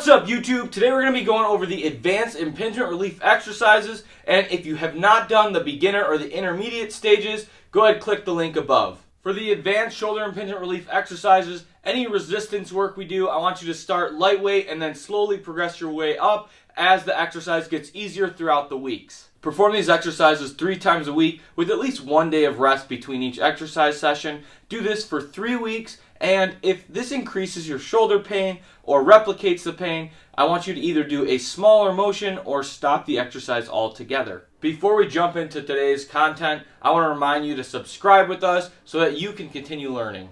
What's up, YouTube? Today we're going to be going over the advanced impingement relief exercises, and if you have not done the beginner or the intermediate stages, go ahead and click the link above. For the advanced shoulder impingement relief exercises, any resistance work we do, I want you to start lightweight and then slowly progress your way up as the exercise gets easier throughout the weeks. Perform these exercises 3 times a week with at least 1 day of rest between each exercise session. Do this for 3 weeks, and if this increases your shoulder pain or replicates the pain, I want you to either do a smaller motion or stop the exercise altogether. Before we jump into today's content, I want to remind you to subscribe with us so that you can continue learning.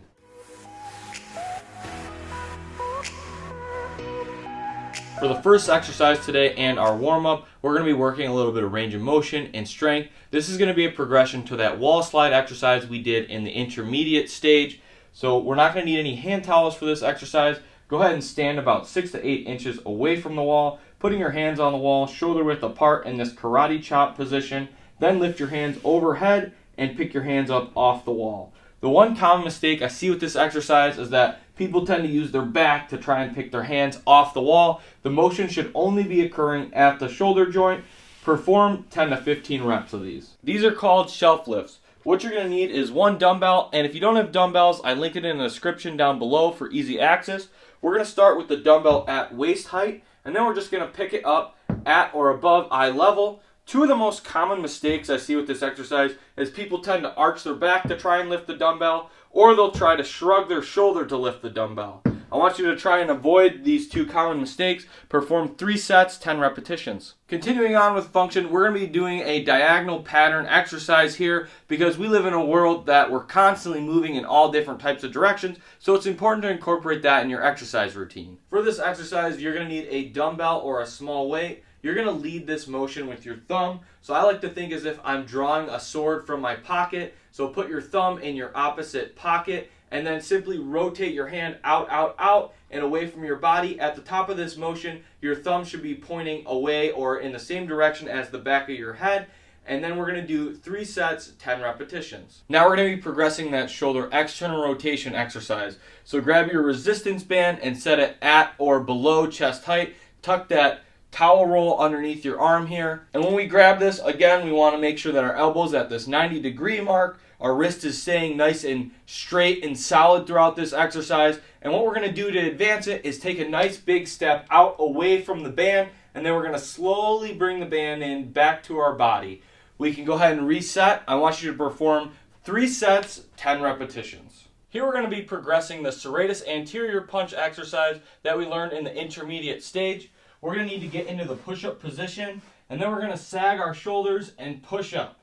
For the first exercise today and our warm-up, we're going to be working a little bit of range of motion and strength. This is going to be a progression to that wall slide exercise we did in the intermediate stage. So we're not going to need any hand towels for this exercise. Go ahead and stand about 6 to 8 inches away from the wall, putting your hands on the wall, shoulder width apart in this karate chop position. Then lift your hands overhead and pick your hands up off the wall. The one common mistake I see with this exercise is that people tend to use their back to try and pick their hands off the wall. The motion should only be occurring at the shoulder joint. Perform 10 to 15 reps of these. These are called shelf lifts. What you're going to need is 1 dumbbell, and if you don't have dumbbells, I link it in the description down below for easy access. We're going to start with the dumbbell at waist height, and then we're just going to pick it up at or above eye level. 2 of the most common mistakes I see with this exercise is people tend to arch their back to try and lift the dumbbell, or they'll try to shrug their shoulder to lift the dumbbell. I want you to try and avoid these 2 common mistakes. Perform 3 sets, 10 repetitions. Continuing on with function, we're going to be doing a diagonal pattern exercise here because we live in a world that we're constantly moving in all different types of directions, so it's important to incorporate that in your exercise routine. For this exercise, you're going to need a dumbbell or a small weight. You're going to lead this motion with your thumb. So I like to think as if I'm drawing a sword from my pocket. So put your thumb in your opposite pocket and then simply rotate your hand out, out, out and away from your body. At the top of this motion, your thumb should be pointing away or in the same direction as the back of your head. And then we're going to do 3 sets, 10 repetitions. Now we're going to be progressing that shoulder external rotation exercise. So grab your resistance band and set it at or below chest height. Tuck that towel roll underneath your arm here. And when we grab this, again, we want to make sure that our elbow's at this 90-degree mark. Our wrist is staying nice and straight and solid throughout this exercise. And what we're going to do to advance it is take a nice big step out away from the band, and then we're going to slowly bring the band in back to our body. We can go ahead and reset. I want you to perform 3 sets, 10 repetitions. Here we're going to be progressing the Serratus anterior punch exercise that we learned in the intermediate stage. We're going to need to get into the push-up position, and then we're going to sag our shoulders and push up.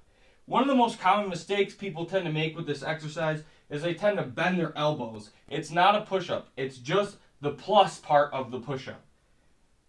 One of the most common mistakes people tend to make with this exercise is they tend to bend their elbows. It's not a push-up. It's just the plus part of the push-up.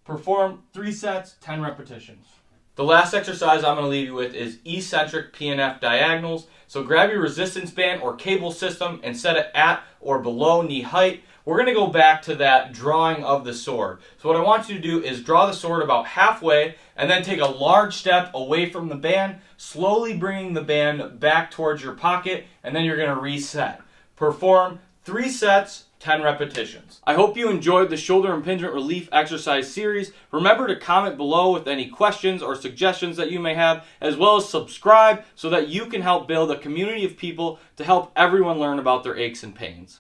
Perform 3 sets, 10 repetitions. The last exercise I'm going to leave you with is eccentric PNF diagonals. So grab your resistance band or cable system and set it at or below knee height. We're going to go back to that drawing of the sword. So what I want you to do is draw the sword about halfway and then take a large step away from the band, slowly bringing the band back towards your pocket, and then you're going to reset. Perform 3 sets, 10 repetitions. I hope you enjoyed the shoulder impingement relief exercise series. Remember to comment below with any questions or suggestions that you may have, as well as subscribe so that you can help build a community of people to help everyone learn about their aches and pains.